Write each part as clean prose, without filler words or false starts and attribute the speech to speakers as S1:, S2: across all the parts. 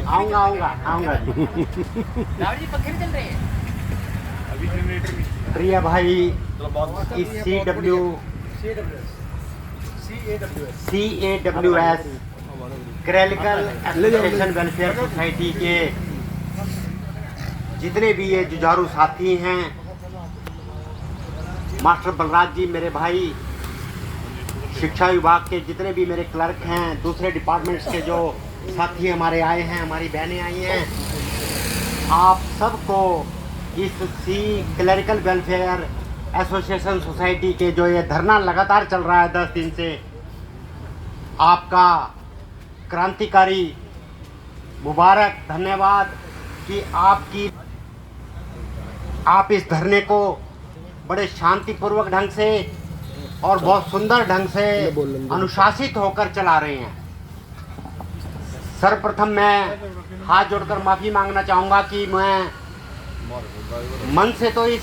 S1: आऊंगा आऊंगा आऊंगा
S2: जी पंखे भी चल रहे हैं
S3: अभी जनरेटर भी
S1: प्रिय भाई इस CAWS क्रेलिकल एसोसिएशन वेलफेयर सोसाइटी के जितने भी ये जुझारू साथी हैं, मास्टर बलराज जी मेरे भाई, शिक्षा विभाग के जितने भी मेरे क्लर्क हैं, दूसरे डिपार्टमेंट्स के जो साथी हमारे आए हैं, हमारी बहनें आई हैं, आप सबको इस क्लरिकल वेलफेयर एसोसिएशन सोसाइटी के जो ये धरना लगातार चल रहा है 10 दिन से, आपका क्रांतिकारी मुबारक, धन्यवाद कि आप इस धरने को बड़े शांतिपूर्वक ढंग से और बहुत सुंदर ढंग से अनुशासित होकर चला रहे हैं। सर्वप्रथम मैं हाथ जोड़कर माफ़ी मांगना चाहूँगा कि मैं मन से तो इस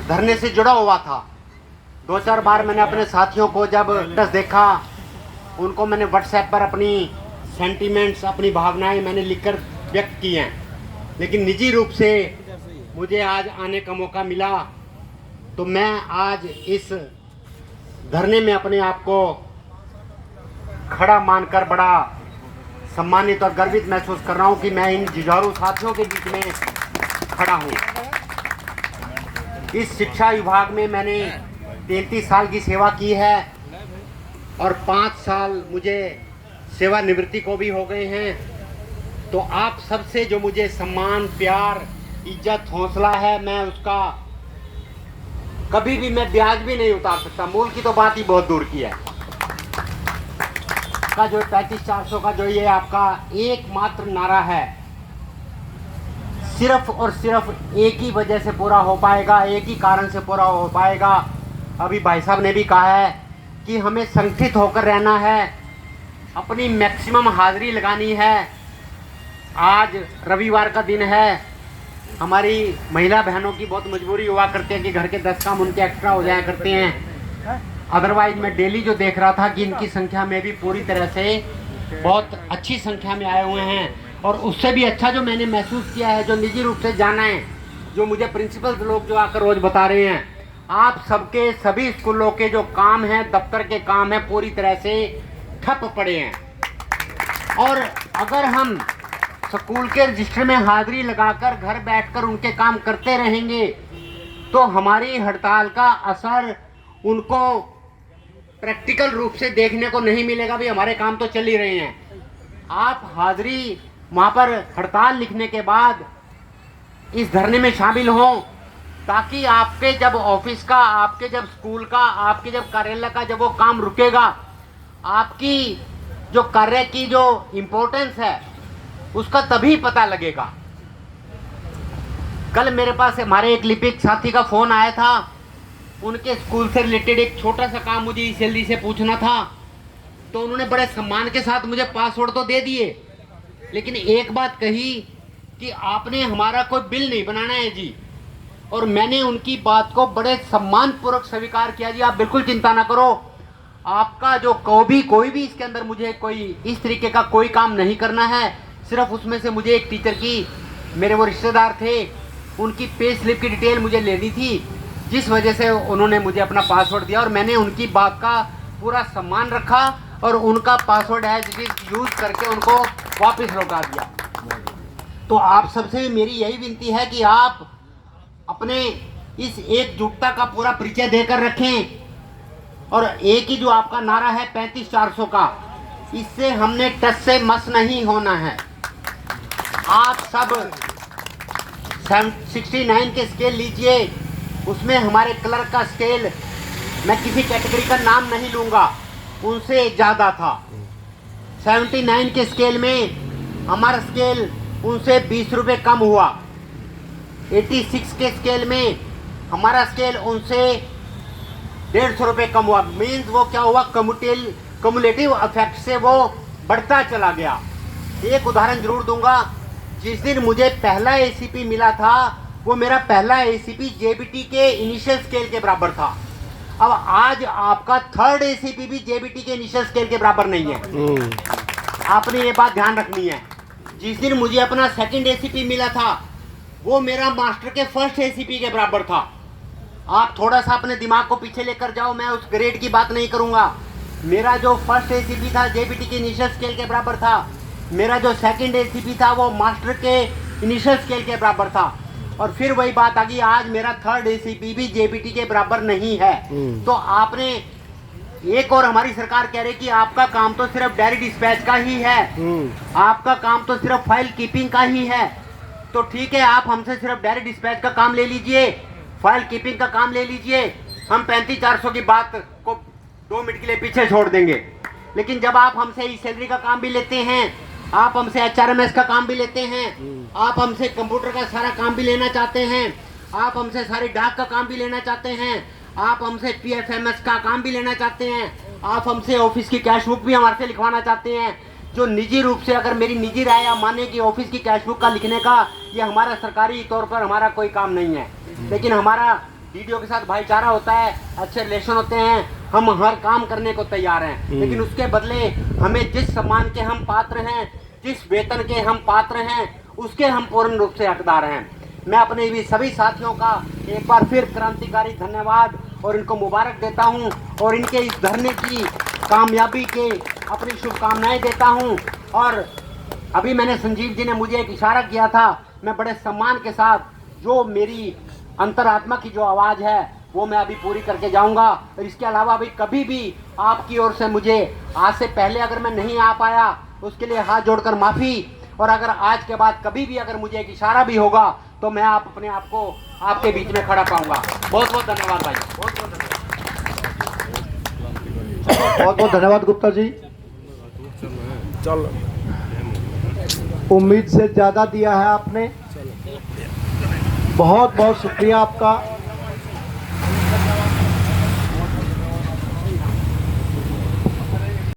S1: धरने से जुड़ा हुआ था। 2-4 बार मैंने अपने साथियों को जब देखा, उनको मैंने व्हाट्सएप पर अपनी सेंटीमेंट्स, अपनी भावनाएं मैंने लिखकर व्यक्त की हैं, लेकिन निजी रूप से मुझे आज आने का मौका मिला, तो मैं आज इस धरने में अपने आप को खड़ा मानकर बड़ा सम्मानित और गर्वित महसूस कर रहा हूं कि मैं इन जुझारू साथियों के बीच में खड़ा हूं। इस शिक्षा विभाग में मैंने 33 साल की सेवा की है और 5 साल मुझे सेवानिवृत्ति को भी हो गए हैं। तो आप सबसे जो मुझे सम्मान, प्यार, इज्जत, हौसला है, मैं उसका कभी भी मैं ब्याज भी नहीं उतार सकता। मूल की तो बात ही बहुत दूर की है। का जो 35-400 का जो ये आपका एकमात्र नारा है, सिर्फ और सिर्फ एक ही वजह से पूरा हो पाएगा, एक ही कारण से पूरा हो पाएगा। अभी भाई साहब ने भी कहा है कि हमें संगठित होकर रहना है, अपनी मैक्सिमम हाजिरी लगानी है। आज रविवार का दिन है, हमारी महिला बहनों की बहुत मजबूरी हुआ करती है कि घर के 10 काम उनके एक्स्ट्रा हो जाया करते हैं। अदरवाइज मैं डेली जो देख रहा था कि इनकी संख्या में भी पूरी तरह से बहुत अच्छी संख्या में आए हुए हैं, और उससे भी अच्छा जो मैंने महसूस किया है, जो निजी रूप से जाना है, जो मुझे प्रिंसिपल्स लोग जो आकर रोज बता रहे हैं, आप सबके सभी स्कूलों के जो काम हैं, दफ्तर के काम हैं, पूरी तरह से ठप पड़े हैं। और अगर हम स्कूल के रजिस्टर में हाजिरी लगाकर घर बैठकर उनके काम करते रहेंगे तो हमारी हड़ताल का असर उनको प्रैक्टिकल रूप से देखने को नहीं मिलेगा। भी हमारे काम तो चल ही रहे हैं। आप हाजिरी वहाँ पर हड़ताल लिखने के बाद इस धरने में शामिल हों, ताकि आपके जब ऑफिस का, आपके जब स्कूल का, आपके जब कार्यालय का जब वो काम रुकेगा, आपकी जो कार्य की जो इम्पोर्टेंस है उसका तभी पता लगेगा। कल मेरे पास हमारे एक लिपिक साथी का फोन आया था, उनके स्कूल से रिलेटेड एक छोटा सा काम मुझे इस जल्दी से पूछना था, तो उन्होंने बड़े सम्मान के साथ मुझे पासवर्ड तो दे दिए, लेकिन एक बात कही कि आपने हमारा कोई बिल नहीं बनाना है जी। और मैंने उनकी बात को बड़े सम्मानपूर्वक स्वीकार किया। जी आप बिल्कुल चिंता ना करो, आपका जो कोई भी इसके अंदर मुझे कोई इस तरीके का कोई काम नहीं करना है। सिर्फ उसमें से मुझे एक टीचर की, मेरे वो रिश्तेदार थे, उनकी पे स्लिप की डिटेल मुझे लेनी थी, जिस वजह से उन्होंने मुझे अपना पासवर्ड दिया और मैंने उनकी बात का पूरा सम्मान रखा और उनका password as it is use करके उनको वापस लौटा दिया। तो आप सबसे भी मेरी यही विनती है कि आप अपने इस एकजुटता का पूरा परिचय देकर रखें, और एक ही जो आपका नारा है 35-400 का, इससे हमने टच से मस नहीं होना है। आप सब 69 के स्केल लीजिए, उसमें हमारे क्लर्क का स्केल, मैं किसी कैटेगरी का नाम नहीं लूँगा, उनसे ज़्यादा था। 79 के स्केल में हमारा स्केल उनसे 20 रुपये कम हुआ। 86 के स्केल में हमारा स्केल उनसे 150 रुपये कम हुआ। मीन्स वो क्या हुआ, कम्युलेटिव इफेक्ट से वो बढ़ता चला गया। एक उदाहरण जरूर दूंगा, जिस दिन मुझे पहला एसीपी मिला था, वो मेरा पहला एसीपी जेबीटी के इनिशियल स्केल के बराबर था। अब आज आपका थर्ड एसीपी भी जेबीटी के इनिशियल स्केल के बराबर नहीं है। आपने ये बात ध्यान रखनी है। जिस दिन मुझे अपना सेकंड एसीपी मिला था वो मेरा मास्टर के फर्स्ट एसीपी के बराबर था। आप थोड़ा सा अपने दिमाग को पीछे लेकर जाओ, मैं उस ग्रेड की बात नहीं करूंगा। मेरा जो फर्स्ट एसीपी था जेबीटी के इनिशियल स्केल के बराबर था। मेरा जो सेकंड एसीपी था वो मास्टर के इनिशियल स्केल के बराबर था। और फिर वही बात आ गई, आज मेरा थर्ड एसीपी भी जेबीटी के बराबर नहीं है। तो आपने एक और हमारी सरकार कह रही कि आपका काम तो सिर्फ डायरी डिस्पैच का ही है, आपका काम तो सिर्फ फाइल कीपिंग का ही है। तो ठीक है, आप हमसे सिर्फ डायरी डिस्पैच का काम ले लीजिए, फाइल कीपिंग का काम ले लीजिए, हम 35-400 की बात को 2 मिनट के लिए पीछे छोड़ देंगे। लेकिन जब आप हमसे ई सैलरी का काम भी लेते हैं, आप हमसे HRMS का काम भी लेते हैं, आप हमसे कंप्यूटर का सारा काम भी लेना चाहते हैं, आप हमसे सारी डाक का काम भी लेना चाहते हैं, आप हमसे PFMS का काम भी लेना चाहते हैं, आप हमसे ऑफिस की कैश बुक भी हमारे से लिखवाना चाहते हैं, जो निजी रूप से अगर मेरी निजी राय आप माने कि ऑफिस की कैश बुक का लिखने का ये हमारा सरकारी तौर पर हमारा कोई काम नहीं है। लेकिन हमारा DDO के साथ भाईचारा होता है, अच्छे रिलेशन होते हैं, हम हर काम करने को तैयार हैं। लेकिन उसके बदले हमें जिस सम्मान के हम पात्र हैं, जिस वेतन के हम पात्र हैं, उसके हम पूर्ण रूप से हकदार हैं। मैं अपने भी सभी साथियों का एक बार फिर क्रांतिकारी धन्यवाद और इनको मुबारक देता हूं और इनके इस धरने की कामयाबी के अपनी शुभकामनाएं देता हूं। और अभी मैंने संजीव जी ने मुझे एक इशारा किया था, मैं बड़े सम्मान के साथ जो मेरी अंतरात्मा की जो आवाज़ है वो मैं अभी पूरी करके जाऊंगा। और इसके अलावा भी कभी भी आपकी ओर से मुझे आज से पहले अगर मैं नहीं आ पाया उसके लिए हाथ जोड़कर माफ़ी। और अगर आज के बाद कभी भी अगर मुझे एक इशारा भी होगा तो मैं अपने आप को आपके बीच में खड़ा पाऊंगा। बहुत बहुत धन्यवाद भाई, बहुत बहुत धन्यवाद।
S4: बहुत बहुत धन्यवाद गुप्ता जी। चल उम्मीद से ज़्यादा दिया है आपने, बहुत बहुत शुक्रिया आपका।